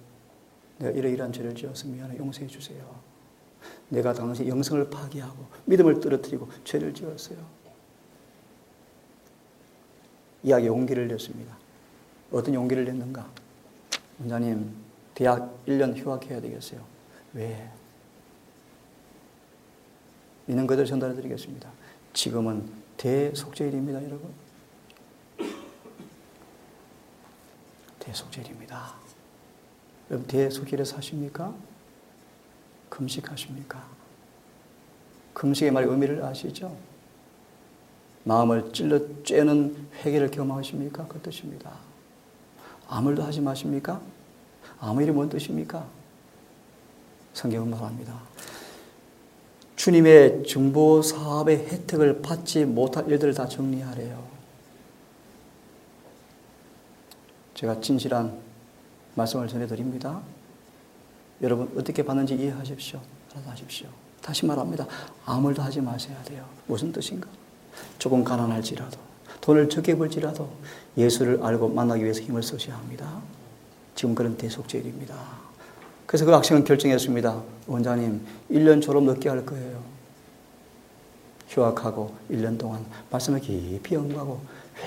내가 이러이러한 죄를 지어서 미안해, 용서해 주세요. 내가 당시 영성을 파괴하고 믿음을 떨어뜨리고 죄를 지었어요. 이야기 용기를 냈습니다. 어떤 용기를 냈는가? 원장님, 대학 1년 휴학해야 되겠어요. 왜? 있는 그대로 전달해 드리겠습니다. 지금은 대속죄일입니다, 여러분. 대속죄일입니다. 여러분, 대속죄일에 사십니까? 금식하십니까? 금식의 말의 의미를 아시죠? 마음을 찔러 쬐는 회개를 경험하십니까? 그 뜻입니다. 아무 일도 하지 마십니까? 아무 일이 뭔 뜻입니까? 성경은 말합니다. 주님의 중보 사업의 혜택을 받지 못할 일들을 다 정리하래요. 제가 진실한 말씀을 전해드립니다. 여러분 어떻게 받는지 이해하십시오. 알아하십시오. 다시 말합니다. 아무 일도 하지 마셔야 돼요. 무슨 뜻인가? 조금 가난할지라도 돈을 적게 벌지라도 예수를 알고 만나기 위해서 힘을 쓰셔야 합니다. 지금 그런 대속죄일입니다. 그래서 그 학생은 결정했습니다. 원장님 1년 졸업 늦게 할 거예요. 휴학하고 1년 동안 말씀을 깊이 연구하고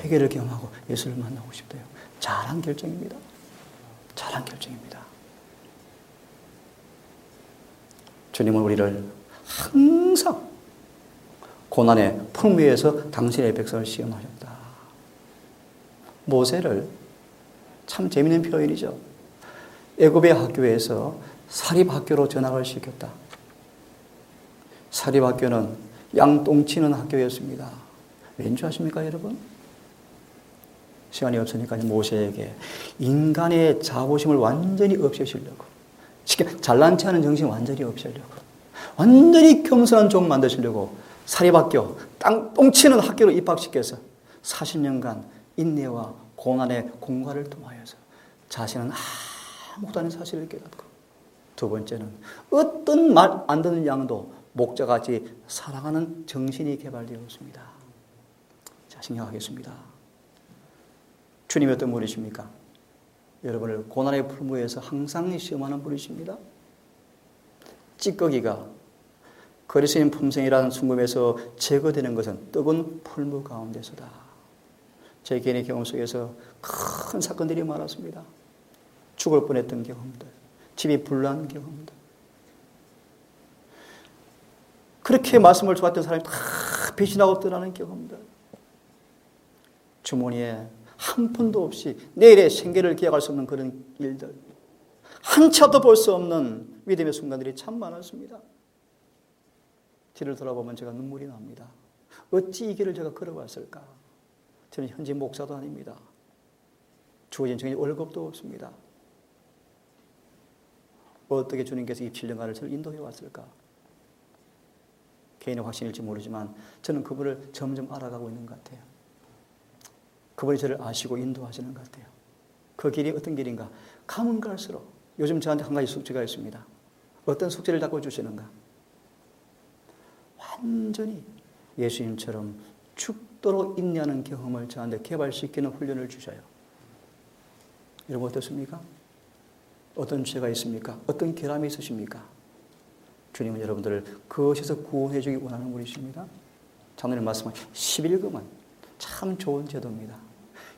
회개를 경험하고 예수를 만나고 싶대요. 잘한 결정입니다. 잘한 결정입니다. 주님은 우리를 항상 고난의 풍미에서 당신의 백성을 시험하셨다. 모세를 참 재미있는 표현이죠. 애굽의 학교에서 사립학교로 전학을 시켰다. 사립학교는 양똥치는 학교였습니다. 왠지 아십니까, 여러분? 시간이 없으니까 모세에게 인간의 자부심을 완전히 없애시려고, 잘난 체하는 정신을 완전히 없애려고, 완전히 겸손한 종 만드시려고 사립학교, 똥치는 학교로 입학시켜서 40년간 인내와 고난의 공과를 통하여서 자신은 아무것도 아닌 사실을 깨닫고, 두 번째는 어떤 말 안 듣는 양도 목자같이 사랑하는 정신이 개발되었습니다. 자, 신경하겠습니다. 주님이 어떤 분이십니까? 여러분을 고난의 풀무에서 항상 시험하는 분이십니다. 찌꺼기가 그리스도인 품성이라는 순금에서 제거되는 것은 뜨거운 풀무 가운데서다. 제 개인의 경험 속에서 큰 사건들이 많았습니다. 죽을 뻔했던 경험들, 집이 불난 경험들. 그렇게 말씀을 좋았던 사람이 다 배신하고 떠나는 경험들. 주머니에 한 푼도 없이 내일의 생계를 기약할 수 없는 그런 일들. 한치 앞도 볼 수 없는 믿음의 순간들이 참 많았습니다. 뒤를 돌아보면 제가 눈물이 납니다. 어찌 이 길을 제가 걸어왔을까? 저는 현직 목사도 아닙니다. 주어진 정의 월급도 없습니다. 어떻게 주님께서 이 7년간을 저를 인도해 왔을까? 개인의 확신일지 모르지만 저는 그분을 점점 알아가고 있는 것 같아요. 그분이 저를 아시고 인도하시는 것 같아요. 그 길이 어떤 길인가? 가면 갈수록 요즘 저한테 한 가지 숙제가 있습니다. 어떤 숙제를 자꾸 주시는가? 완전히 예수님처럼 죽도록 인내하는 경험을 저한테 개발시키는 훈련을 주셔요. 여러분 어떻습니까? 어떤 죄가 있습니까? 어떤 결함이 있으십니까? 주님은 여러분들을 그것에서 구원해 주기 원하는 분이십니다. 작년에 말씀한 11금은 참 좋은 제도입니다.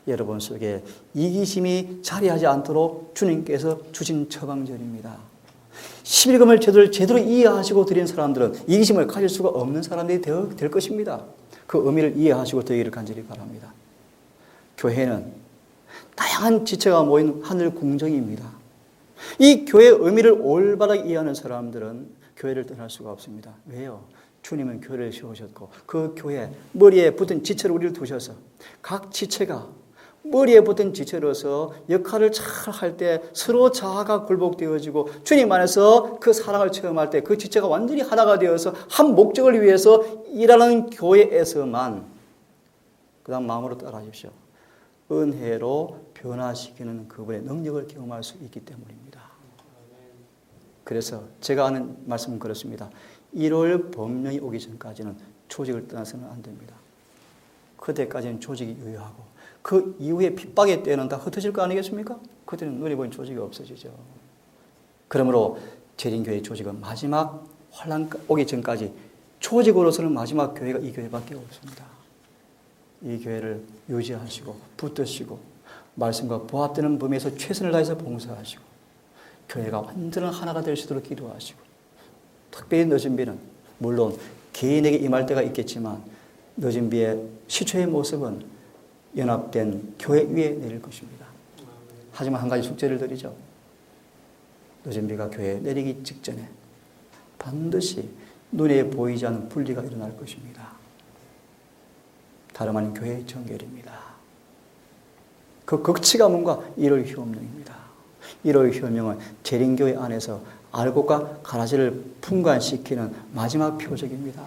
여러분 속에 이기심이 자리하지 않도록 주님께서 주신 처방전입니다. 11금을 제대로 이해하시고 드린 사람들은 이기심을 가질 수가 없는 사람들이 될 것입니다. 그 의미를 이해하시고 되기를 간절히 바랍니다. 교회는 다양한 지체가 모인 하늘 궁정입니다. 이 교회의 의미를 올바르게 이해하는 사람들은 교회를 떠날 수가 없습니다. 왜요? 주님은 교회를 세우셨고 그 교회 머리에 붙은 지체를 우리를 두셔서 각 지체가 머리에 붙은 지체로서 역할을 잘 할 때 서로 자아가 굴복되어지고 주님 안에서 그 사랑을 체험할 때 그 지체가 완전히 하나가 되어서 한 목적을 위해서 일하는 교회에서만 그 다음 마음으로 따라하십시오. 은혜로 변화시키는 그분의 능력을 경험할 수 있기 때문입니다. 그래서 제가 하는 말씀은 그렇습니다. 1월 법령이 오기 전까지는 조직을 떠나서는 안 됩니다. 그때까지는 조직이 유효하고 그 이후에 핍박의 때는 다 흩어질 거 아니겠습니까? 그때는 눈에 보이는 조직이 없어지죠. 그러므로 재림교회 조직은 마지막 환난 오기 전까지 조직으로서는 마지막 교회가 이 교회밖에 없습니다. 이 교회를 유지하시고 붙드시고 말씀과 부합되는 범위에서 최선을 다해서 봉사하시고 교회가 완전한 하나가 될 수 있도록 기도하시고 특별히 늦은 비는 물론 개인에게 임할 때가 있겠지만 늦은 비의 시초의 모습은 연합된 교회 위에 내릴 것입니다. 하지만 한 가지 숙제를 드리죠. 늦은 비가 교회에 내리기 직전에 반드시 눈에 보이지 않는 분리가 일어날 것입니다. 다름 아닌 교회의 정결입니다. 그 극치가 뭔가 1월 효명입니다. 1월 효명은 재림교회 안에서 알곡과 가라지를 분간시키는 마지막 표적입니다.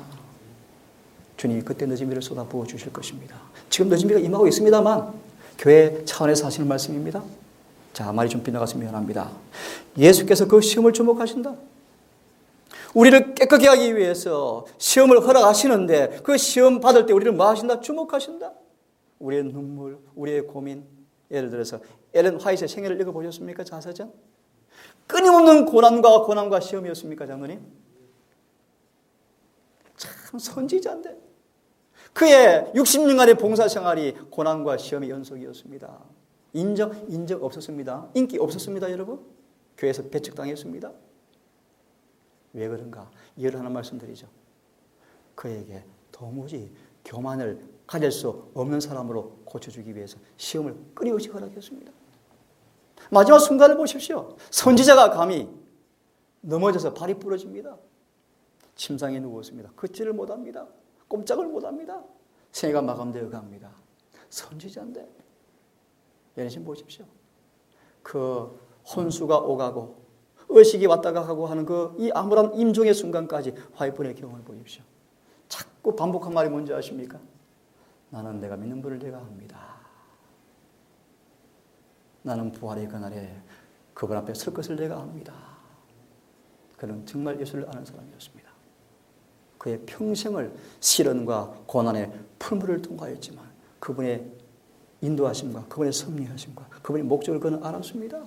주님이 그때 늦은 비를 쏟아부어 주실 것입니다. 지금 늦은 비가 임하고 있습니다만 교회 차원에서 하시는 말씀입니다. 자, 말이 좀 빗나가서 미안합니다. 예수께서 그 시험을 주목하신다. 우리를 깨끗게 하기 위해서 시험을 허락하시는데 그 시험 받을 때 우리를 뭐 하신다? 주목하신다. 우리의 눈물, 우리의 고민. 예를 들어서 엘렌 화이트의 생애를 읽어보셨습니까? 자서전. 끊임없는 고난과 시험이었습니까? 장로님? 참 선지자인데 그의 60년간의 봉사생활이 고난과 시험의 연속이었습니다. 인정 없었습니다. 인기 없었습니다. 여러분. 교회에서 배척당했습니다. 왜 그런가? 이해를 하는 말씀드리죠. 그에게 도무지 교만을 가질 수 없는 사람으로 고쳐주기 위해서 시험을 끊임없이 허락했습니다. 마지막 순간을 보십시오. 선지자가 감히 넘어져서 발이 부러집니다. 침상에 누웠습니다. 걷지를 못합니다. 꼼짝을 못합니다. 생애가 마감되어 갑니다. 선지자인데 여러분 보십시오. 그 혼수가 오가고 의식이 왔다가 가고 하는 그 이 암울한 임종의 순간까지 화이트의 경험을 보십시오. 자꾸 반복한 말이 뭔지 아십니까? 나는 내가 믿는 분을 내가 합니다. 나는 부활의 그날에 그분 앞에 설 것을 내가 합니다. 그는 정말 예수를 아는 사람이었습니다. 그의 평생을 시련과 고난의 풀물을 통과했지만 그분의 인도하심과 그분의 섭리하심과 그분의 목적을 그는 알았습니다.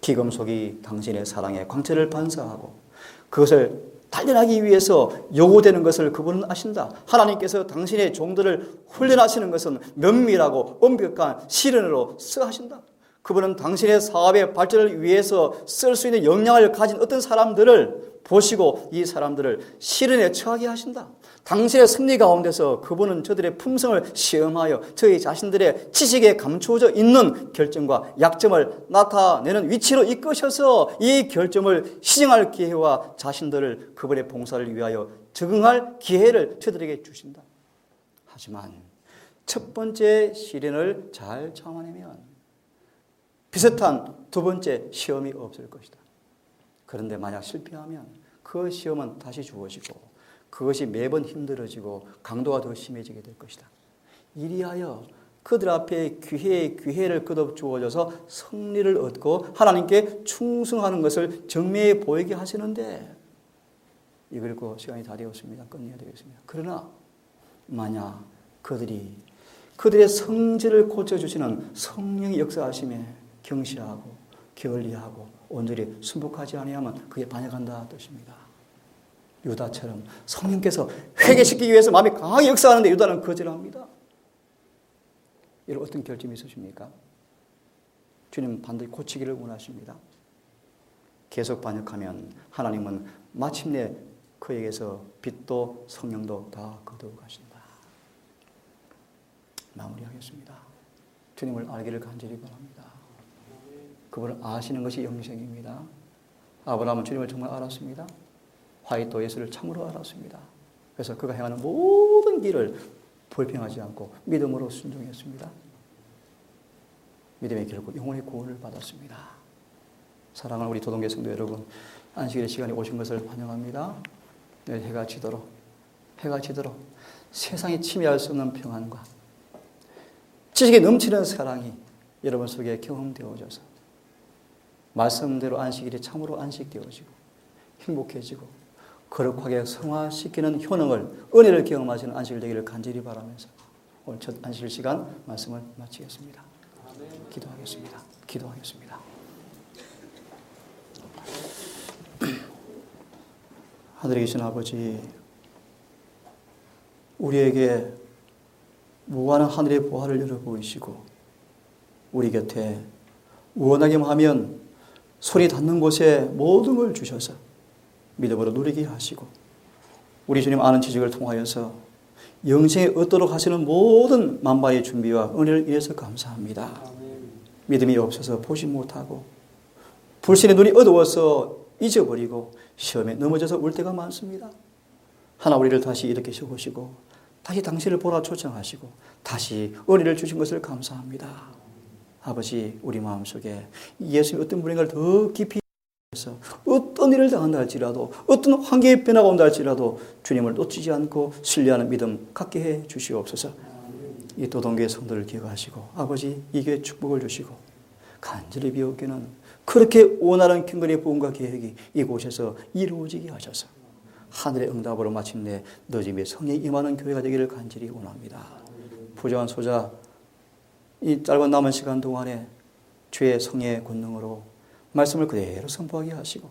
기금속이 당신의 사랑의 광채를 반사하고 그것을 단련하기 위해서 요구되는 것을 그분은 아신다. 하나님께서 당신의 종들을 훈련하시는 것은 면밀하고 엄격한 시련으로 쓰하신다. 그분은 당신의 사업의 발전을 위해서 쓸 수 있는 역량을 가진 어떤 사람들을 보시고 이 사람들을 시련에 처하게 하신다. 당신의 승리 가운데서 그분은 저들의 품성을 시험하여 저희 자신들의 지식에 감추어져 있는 결점과 약점을 나타내는 위치로 이끄셔서 이 결점을 시정할 기회와 자신들을 그분의 봉사를 위하여 적응할 기회를 저들에게 주신다. 하지만 첫 번째 시련을 잘 참아내면 비슷한 두 번째 시험이 없을 것이다. 그런데 만약 실패하면 그 시험은 다시 주어지고 그것이 매번 힘들어지고 강도가 더 심해지게 될 것이다. 이리하여 그들 앞에 기회를 거듭주어져서 승리를 얻고 하나님께 충성하는 것을 정면에 보이게 하시는데 이걸 읽고 시간이 다 되었습니다. 끝내야 되겠습니다. 그러나 만약 그들의 성질을 고쳐주시는 성령의 역사하심에 경시하고 게을리하고 온전히 순복하지 아니하면 그게 반역한다 뜻입니다. 유다처럼 성령께서 회개시키기 위해서 마음이 강하게 역사하는데 유다는 거절합니다. 이런 어떤 결점이 있으십니까? 주님 반드시 고치기를 원하십니다. 계속 반역하면 하나님은 마침내 그에게서 빛도 성령도 다 거두어가신다. 마무리하겠습니다. 주님을 알기를 간절히 바랍니다. 그분을 아시는 것이 영생입니다. 아브라함은 주님을 정말 알았습니다. 화이트 예수를 참으로 알았습니다. 그래서 그가 행하는 모든 길을 불평하지 않고 믿음으로 순종했습니다. 믿음의 결국 영혼의 구원을 받았습니다. 사랑하는 우리 도동교 성도 여러분, 안식일의 시간이 오신 것을 환영합니다. 내일 해가 지도록 세상이 침해할 수 없는 평안과 지식이 넘치는 사랑이 여러분 속에 경험되어져서 말씀대로 안식일이 참으로 안식되어지고 행복해지고 거룩하게 성화시키는 효능을, 은혜를 경험하시는 안식일 되기를 간절히 바라면서 오늘 첫 안식일 시간 말씀을 마치겠습니다. 기도하겠습니다. 하늘에 계신 아버지, 우리에게 무한한 하늘의 보화를 열어 보이시고 우리 곁에 원하기만 하면 손이 닿는 곳에 모든 걸 주셔서 믿음으로 누리게 하시고 우리 주님 아는 지식을 통하여서 영생에 얻도록 하시는 모든 만반의 준비와 은혜를 위해서 감사합니다. 믿음이 없어서 보지 못하고 불신의 눈이 어두워서 잊어버리고 시험에 넘어져서 울 때가 많습니다. 하나 우리를 다시 일으켜 세우시고 다시 당신을 보라 초청하시고 다시 은혜를 주신 것을 감사합니다. 아버지, 우리 마음속에 예수님이 어떤 분인가를 더 깊이 해서 어떤 일을 당한다 할지라도 어떤 환경의 변화가 온다 할지라도 주님을 놓치지 않고 신뢰하는 믿음 갖게 해 주시옵소서. 이 도동교회 성도를 기억하시고 아버지, 이 교회 축복을 주시고 간절히 비옵기는 그렇게 원하는 경건의 부흥과 계획이 이곳에서 이루어지게 하셔서 하늘의 응답으로 마침내 너 집에 성에 임하는 교회가 되기를 간절히 원합니다. 부정한 소자, 이 짧은 남은 시간 동안에 주의 성의 권능으로 말씀을 그대로 선포하게 하시고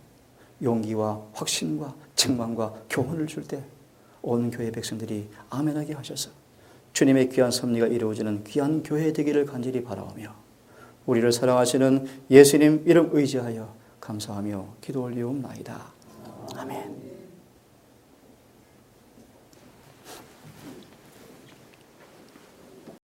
용기와 확신과 책망과 교훈을 줄 때 온 교회 백성들이 아멘하게 하셔서 주님의 귀한 섭리가 이루어지는 귀한 교회 되기를 간절히 바라오며 우리를 사랑하시는 예수님 이름 의지하여 감사하며 기도 올리옵나이다. 아멘.